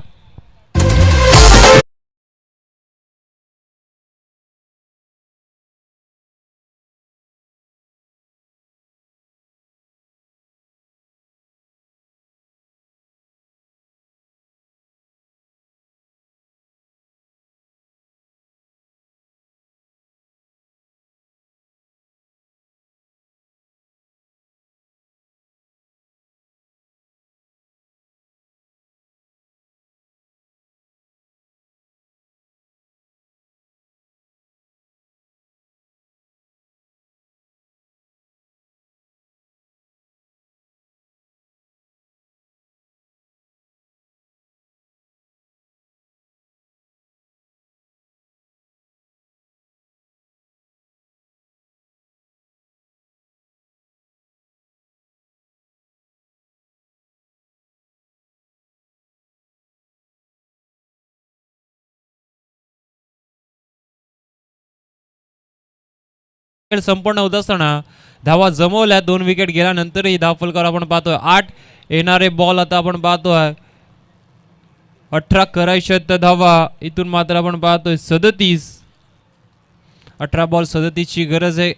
संपूर्ण होत असताना धावा जमवल्या. 2 विकेट गेल्यानंतरही धावफलकावर आपण पाहतोय 8 येणारे बॉल. आता आपण पाहतोय 18 करायच्यात धावा. इथून मात्र आपण पाहतोय 37 18 बॉल 37ची गरज आहे.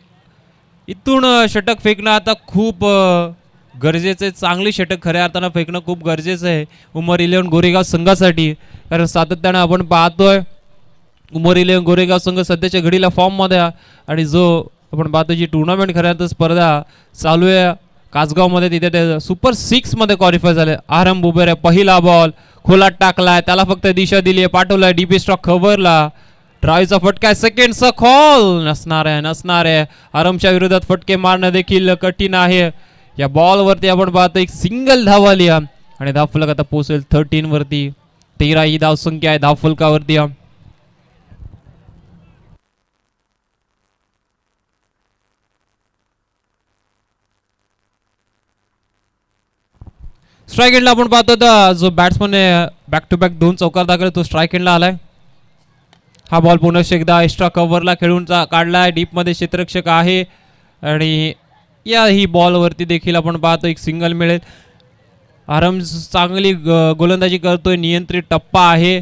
इथून षटक फेकणं आता खूप गरजेचं आहे. चांगली षटक खऱ्या अर्थानं फेकणं खूप गरजेचं आहे उमर 11 गोरेगाव संघासाठी, कारण सातत्यानं आपण पाहतोय उमर 11 गोरेगाव संघ सध्याच्या घडीला फॉर्ममध्ये आणि जो आपण पाहतो जी टुर्नामेंट खऱ्या अर्थानं स्पर्धा चालू आहे कासगावमध्ये, तिथे ते सुपर 6 मध्ये क्वालिफाय झाले. आरम बुबेरे पहिला बॉल खोलात टाकलाय, त्याला फक्त दिशा दिली आहे, पाठवलाय डीपी स्ट्रॉक खबरला. ड्राईव्हचा फटका सेकंडचा कॉल नसणार आहे. आरमच्या विरोधात फटके मारणं देखील कठीण आहे. या बॉल वरती आपण पाहतो एक सिंगल धाव आली आणि धावफलक आता पोहोचेल 13 वरती. 13 ही धावसंख्या आहे धावफलकावरती. स्ट्राईक एंडला आपण पाहतो जो बॅट्समन बॅक टू बॅक 2 चौकार दाखल तो स्ट्राईक एंडला आलाय. हा बॉल पुन्हा एकदा एक्स्ट्रा कव्हरला खेळून काढलाय. डीप मध्ये क्षेत्ररक्षक आहे आणि या ही बॉल वरती देखील आपण पाहतो एक सिंगल मिळेल. आरम चांगली गोलंदाजी करतोय, नियंत्रित टप्पा आहे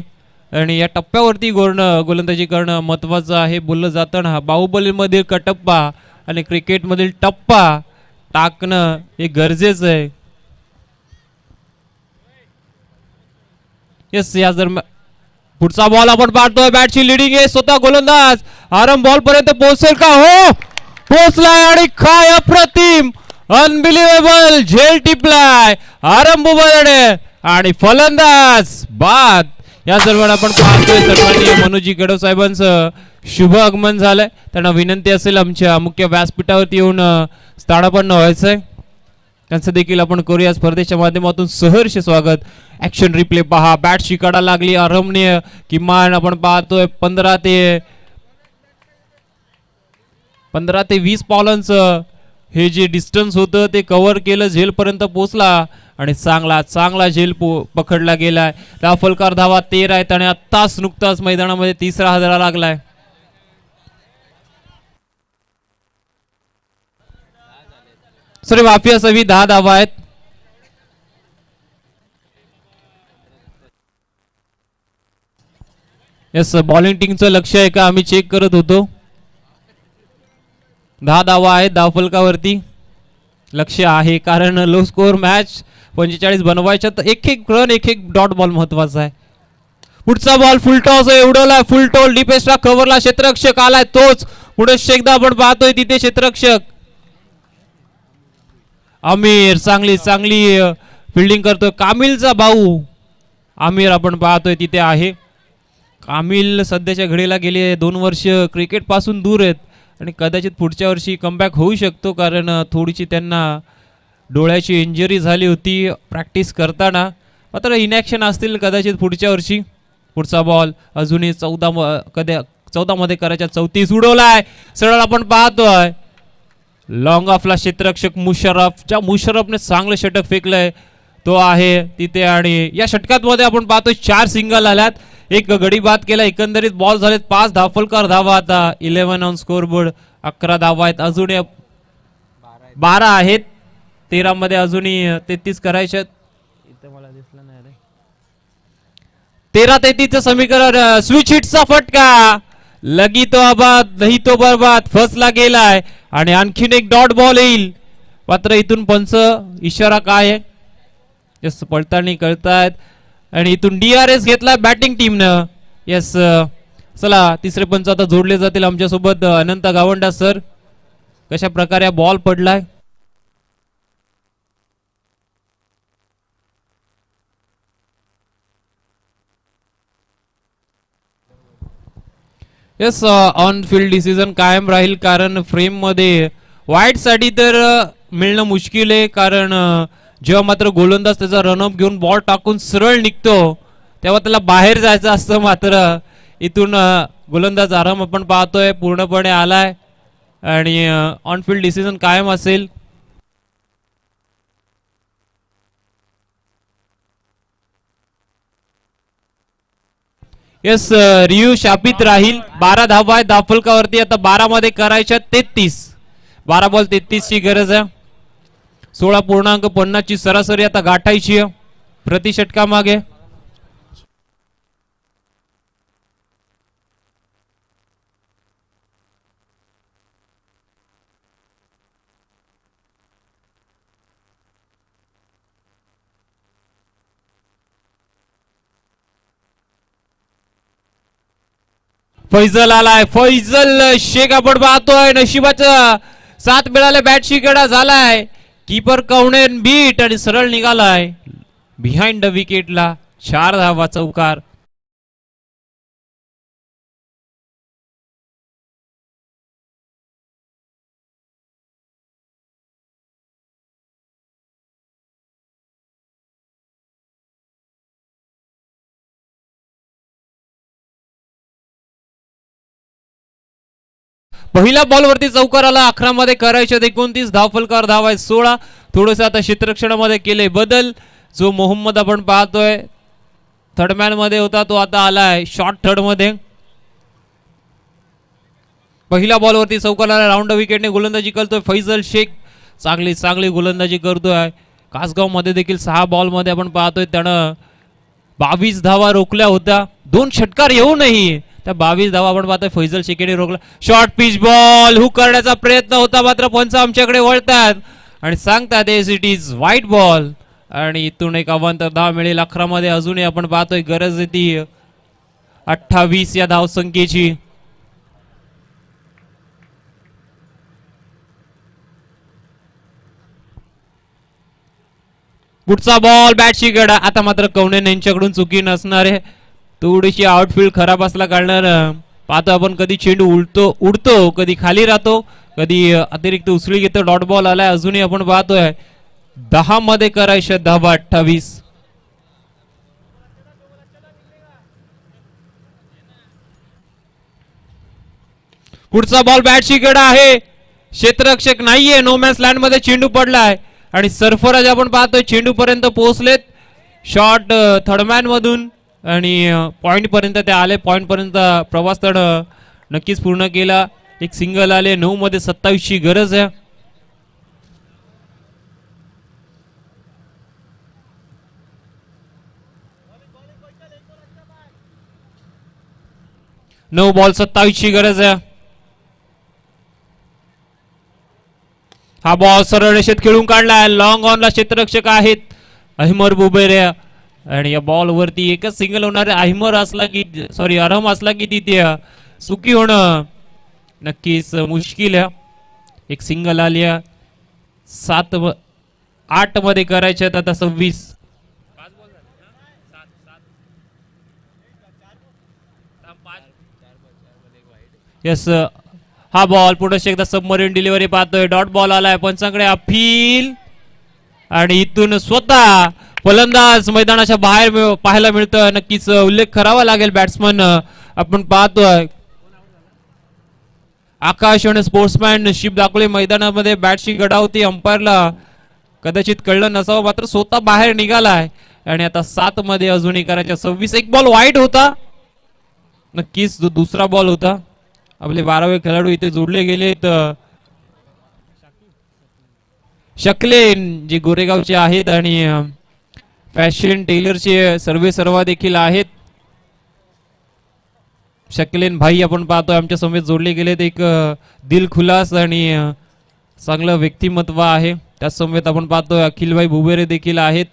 आणि या टप्प्यावरती गोलंदाजी करणं महत्वाचं आहे. बोललं जातं ना बाहुबलीमधील कटप्पा आणि क्रिकेटमधील टप्पा टाकणं हे गरजेचं आहे. येस, या दरम्यान पुढचा बॉल आपण पाहतोय, बॅटची लिडिंग आहे स्वतः गोलंदाज आरम बॉल पर्यंत पोहोचेल का? हो, पोहोचलाय आणि काय अप्रतिम अनबिलिव्हेबल झेल टिपलाय आरम बुबेरे आणि फलंदाज बाद. या दरम्यान आपण पाहतोय सन्माननीय मनोजी गडव साहेबांचं शुभ आगमन झालंय. त्यांना विनंती असेल आमच्या मुख्य व्यासपीठावरती येऊन स्थानापन्न व्हायचंय. त्यांचं देखील आपण करूया स्पर्धेच्या माध्यमातून सहर्ष स्वागत. ऍक्शन रिप्ले पहा, बॅट शिकाडा लागली आरमने, किमान आपण पाहतोय 15 ते 20 बॉलांचं हे जे डिस्टन्स होतं ते कव्हर केलं, झेल पर्यंत पोहोचला आणि चांगला झेल पकडला गेलाय. धावफलकार धावा 13 आहेत आणि आत्ताच नुकताच मैदानामध्ये 3रा हजारा लागलाय. सॉरी माफी असावी, 10 धावा आहेत. येस, बॉलिंग टीमचं लक्ष आहे का आम्ही चेक करत होतो. 10 धावा आहेत धावफलकावरती. लक्ष आहे कारण लो स्कोअर मॅच 45 बनवायच्या, तर एक रन एक डॉट बॉल महत्वाचा आहे. पुढचा बॉल फुल टॉस आहे, उडवलाय फुल टॉस, डीपेस्टला कव्हरला क्षेत्ररक्षक आलाय तोच. पुढे एकदा आपण पाहतोय तिथे क्षेत्ररक्षक आमिर चांगली फिल्डिंग करतोय. कामिलचा भाऊ आमिर आपण पाहतोय तिथे आहे. कामिल सध्याच्या घडीला गेले 2 वर्ष क्रिकेट पासून दूर आहेत आणि कदाचित पुढच्या वर्षी कमबॅक होऊ शकतो, कारण थोडीशी त्यांना डोळ्याची इंजरी झाली होती प्रॅक्टिस करताना. मात्र इनॅक्शन असतील कदाचित पुढच्या वर्षी. पुढचा बॉल अजूनही 14 मध्ये करायच्या 34 उडवलाय सरळ आपण पाहतोय. लॉंग ऑफला क्षेत्ररक्षक मुशर्रफने चांगलं षटक फेकलंय तो आहे तिथे आणि या षटकात मध्ये आपण पाहतोय 4 सिंगल आल्यात, एक गडी बाद केला. एकंदरीत बॉल झालेत 5 धावफलकार धावा. आता 11 ऑन स्कोर बोर्ड, 11 धावा आहेत, अजून 12 आहेत. 13 मध्ये अजूनही 33 करायचे. 13-33 समीकरण. स्विच हिटचा फटका, लगी तो आबाद नहीं तो बर्बाद, फसला गेलाय आणि आणखीन एक डॉट बॉल येईल. मात्र इथून पंच इशारा काय आहे यस पडताळणी करतायत आणि इथून DRS घेतला बॅटिंग टीमनं. यस, चला तिसरे पंच आता जोडले जातील आमच्यासोबत. अनंत गावंडा सर, कशा प्रकारे बॉल पडलाय. यस, ऑन फील्ड डिसिजन कायम राहील, कारण फ्रेम मध्ये वाईट साठी तर मिळणं मुश्किल आहे. कारण जेव्हा मात्र गोलंदाज त्याचा रनअप घेऊन बॉल टाकून सरळ निघतो तेव्हा त्याला बाहेर जायचं असतं. मात्र इथून गोलंदाज आराम आपण पाहतोय पूर्णपणे आलाय आणि ऑन फील्ड डिसिजन कायम असेल. यस, रियू शापित राहील. 12 धावा आहेत धावफलकावरती. आता 12 मध्ये करायच्या 33. 12 बॉल 33 ची गरज आहे. 16.50 ची सरासरी आता गाठायची प्रति षटका मागे. फैजल आलाय, फैजल शेख आपण पाहतोय नशिबाचा साथ मिळाले, बॅटशी कडा झालाय, कीपर कवणेन बीट आणि सरळ निघालाय बिहाइंड द विकेटला. 4 धावा चौकार. पहिल्या बॉलवरती चौकार आला. 11 मध्ये करायचे 29 धावफलकार धावा 16. थोडस आता क्षेत्ररक्षणामध्ये केले बदल. जो मोहम्मद आपण पाहतोय थर्डमॅन मध्ये होता तो आता आलाय शॉर्ट थर्ड मध्ये. पहिल्या बॉलवरती चौकार आला. राऊंड विकेटने गोलंदाजी करतोय फैजल शेख. चांगली गोलंदाजी करतोय. कासगाव मध्ये देखील 6 बॉल मध्ये आपण पाहतोय त्यानं 22 धावा रोखल्या होत्या. 2 षटकार येऊनही त्या 22 धावा आपण पाहतोय फैजल शेखेने रोखला. शॉर्ट पिच बॉल हुक करण्याचा प्रयत्न होता मात्र पंच आमच्याकडे वळतात आणि सांगतात इट इज व्हाईट बॉल आणि इथून एक अवांतर धाव मिळेल. 11 मध्ये अजूनही आपण पाहतोय गरज येते 28 या धावसंख्येची. पुढचा बॉल बॅटशी गडा. आता मात्र कवनेन यांच्याकडून चुकी नसणार आहे. थोडीशी आउटफील्ड खराब असला कारण पाहतो आपण कधी चेंडू उडतो कधी खाली राहतो कधी अतिरिक्त उसळी घेतो. डॉट बॉल आलाय. अजूनही आपण पाहतोय 10 मध्ये करायचे धावा 28. पुढचा बॉल बॅटशी गडा आहे. क्षेत्ररक्षक नाहीये. नो मॅन्स लँड मध्ये चेंडू पडलाय आणि सरफराज आपण पाहतोय चेंडू पर्यंत पोहोचलेत. शॉट थर्डमॅन मधून आणि पॉइंट पर्यंत ते आले. पॉइंट पर्यंत प्रवास तर नक्कीच पूर्ण केला. एक सिंगल आले. 9 मध्ये 27 ची गरज आहे. नऊ बॉल 27 ची गरज आहे. हा बॉल सरळ रेषेत खेळून काढलाय. लॉंग ऑनला क्षेत्ररक्षक आहेत अहमर बुबेरे आणि या बॉल वरती एकच सिंगल होणार आहे. अरहम असला की तिथे सुकी होणं नक्कीच मुश्किल आहे. एक सिंगल आली. 8 मध्ये करायचे आता 26. यस हा बॉल पुढे एकदा सबमरीन डिलिव्हरी पाहतोय. डॉट बॉल आलाय. पंचांकडे अपील आणि इथून स्वतः फलंदाज मैदानाच्या बाहेर पाहायला मिळतं. नक्कीच उल्लेख करावा लागेल बॅट्समन आपण पाहतोय. आकाश आणि स्पोर्ट्समॅनशिप दाखवली मैदानामध्ये. बॅटशी गडा होती. अंपायरला कदाचित कळलं नसावं मात्र स्वतः बाहेर निघालाय आणि आता 7 मध्ये अजूनही करायच्या 26. एक बॉल वाईट होता. नक्कीच जो दुसरा बॉल होता. आपले 12वे खेळाडू इथे जोडले गेले. शकलेन जे गोरेगावचे आहेत आणि फॅशन टेलरचे सर्वा देखील आहेत. शकलेन भाई आपण पाहतोय आमच्या समेत जोडले गेलेत. एक दिलखुलास आणि चांगलं व्यक्तिमत्व आहे. त्या समेत आपण पाहतोय अखिलभाई बुबेरे देखील आहेत.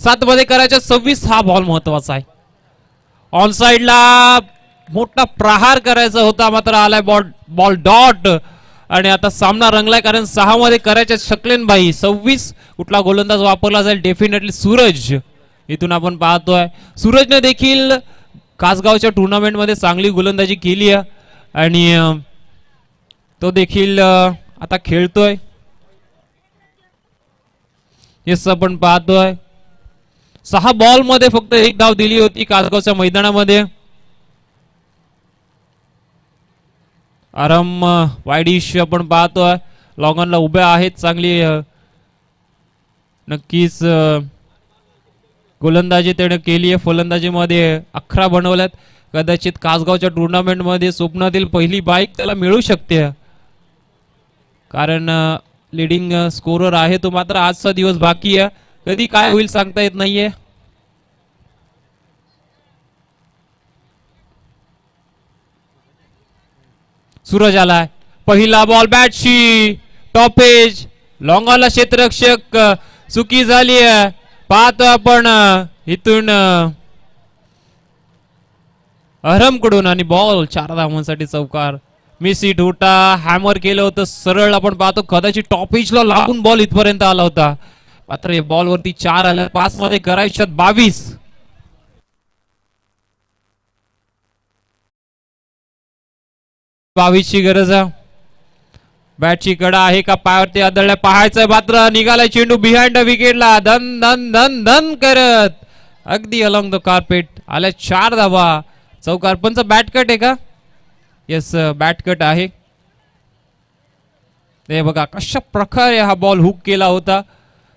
7 मध्ये करायच्या 26. हा बॉल महत्वाचा आहे. ऑन साइडला मोठा प्रहार करायचा होता मात्र आलाय बॉल डॉट आणि आता सामना रंगलाय कारण 6 मध्ये करायचे शकलेन भाई. 26 कुठला गोलंदाज वापरला जाईल डेफिनेटली सूरज. इथून आपण पाहतोय सूरजने देखील कासगावच्या टुर्नामेंट मध्ये चांगली गोलंदाजी केली आहे आणि तो देखील आता खेळतोय. येस आपण पाहतोय 6 बॉल मध्ये फक्त 1 धाव दिली होती कासगावच्या मैदानामध्ये. आराम वाईडिश आपण पाहतोय. लॉंगॉनला उभ्या आहेत. चांगली नक्कीच गोलंदाजी त्याने केली आहे. फलंदाजीमध्ये 11 बनवल्यात. कदाचित कासगावच्या टुर्नामेंट मध्ये स्वप्नातील पहिली बाईक त्याला मिळू शकते कारण लीडिंग स्कोरर आहे तो. मात्र आजचा दिवस बाकी आहे. कधी काय होईल सांगता येत नाहीये. सूरज आलाय. पहिला बॉल बॅटशी टॉपेज लॉंग ऑनला क्षेत्ररक्षक चुकी झाली आहे. पाहतो आपण इथून अहरमकडून आणि बॉल 4 धावांसाठी चौकार. मेसी ठोटा हॅमर केलं होतं सरळ, आपण पाहतो कदाचित टॉप एजला लागून बॉल इथपर्यंत आला होता. मात्र या बॉल वरती 4 आल्या. 5 मध्ये करायच्यात 22. 22 ची गरज आहे. बॅटची कडा आहे का पायावरती आदळल्या पाहायचंय. मात्र निघालाय चेंडू बिहाइंड विकेटला धन धन धन धन करत अगदी अलॉंग द कार्पेट. आल्या 4 धावा. चौकार. पंच बॅट कट आहे का? येस बॅट कट आहे. हे बघा कशा प्रकारे हा बॉल हुक केला होता.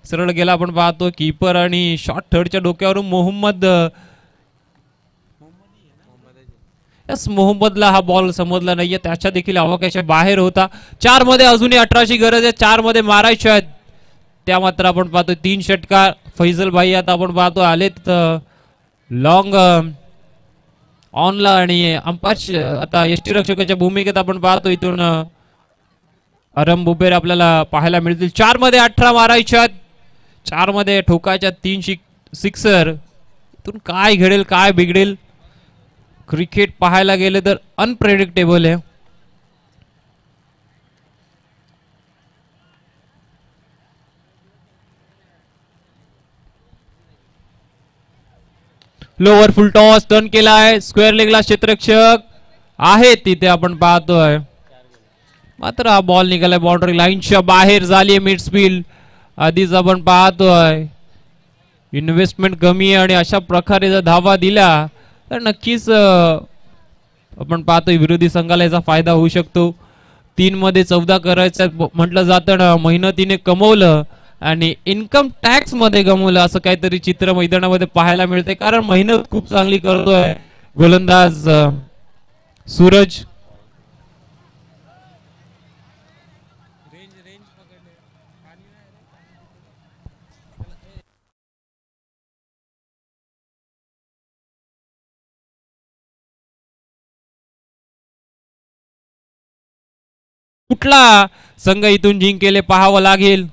सरळ गेला. आपण पाहतो कीपर आणि शॉट थर्डच्या डोक्यावरून मोहम्मदला हा बॉल समजला नाहीये. त्याच्या देखील अवकाशाच्या बाहेर होता. 4 मध्ये अजूनही 18ची गरज आहे. 4 मध्ये मारायचे आहेत. त्या मात्र आपण पाहतो 3 षटकार. फैजल भाई आता आपण पाहतो आलेत लॉंग ऑनला आणि अंपायर आता यष्टीरक्षकाच्या भूमिकेत आपण पाहतो इथून अरम बुबेर आपल्याला पाहायला मिळतील. 4 मध्ये 18 मारायच्या. 4 मध्ये ठोकायच्या 3 सिक्सर. इथून काय घडेल काय बिघडेल. क्रिकेट पाहायला गेले तर अनप्रेडिक्टेबल आहे. लोअर फुल टॉस टर्न केला आहे. स्क्वेअर लेगला क्षेत्ररक्षक आहे तिथे आपण पाहतोय. मात्र हा बॉल निघालाय बाउंड्री लाईनच्या बाहेर. झाली मिड स्पीड. आधीच आपण पाहतोय इन्व्हेस्टमेंट कमी आहे आणि अशा प्रकारे जर धावा दिल्या तर नक्कीच आपण पाहतोय विरोधी संघाला याचा फायदा होऊ शकतो. 3 मध्ये 14 करायचं म्हटलं जातं ना. मेहनतीने कमवलं आणि इन्कम टॅक्स मध्ये गमवलं असं काहीतरी चित्र मैदानामध्ये पाहायला मिळते. कारण मेहनत खूप चांगली करतोय गोलंदाज सूरज. कुठला संघ इथून जिंकेले पाहावं लागेल.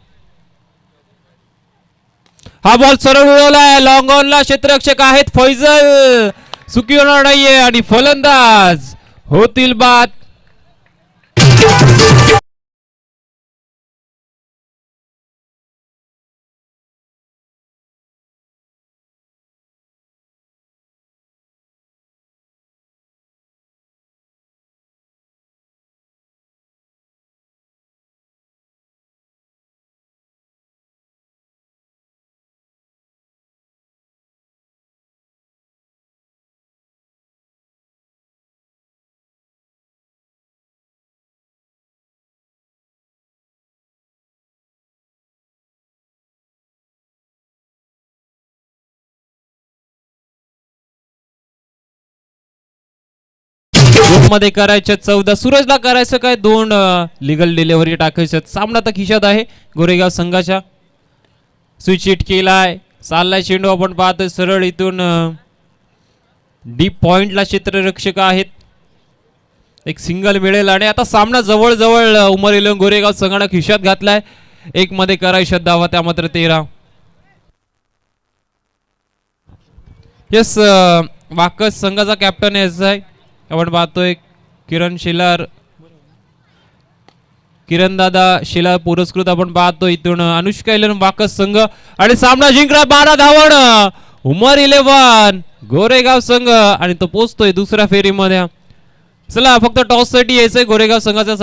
हा बॉल सरळ उडवलाय. लॉंग ऑनला क्षेत्ररक्षक आहेत फैजल. सुकी होणार नाहीये आणि फलंदाज होतील बाद. मध्ये करायच्या 14. सूरजला करायचं काय 2 लिगल डिलिव्हरी टाकायचं. सामना तर खिशात आहे गोरेगाव संघाच्या. स्विच हिट केलाय. चाललाय चेंडू आपण पाहतोय सरळ इथून डीप पॉइंटला क्षेत्ररक्षक आहेत. एक सिंगल मिळेल आणि आता सामना जवळ जवळ उमरेल. गोरेगाव संघाने खिशात घातलाय. 1 मध्ये करायच्या धावा त्या मात्र 13. येस वाकस संघाचा कॅप्टन आहे. आपण पाहतोय किरण दादा शिला पुरस्कृत आपण पाहतो इथून अनुष्का 11 वाकस संघ आणि सामना जिंकला 12 धावण. उमर 11 गोरेगाव संघ आणि तो पोहोचतोय दुसऱ्या फेरीमध्ये. चला फक्त टॉस साठी यायचंय गोरेगाव संघाचा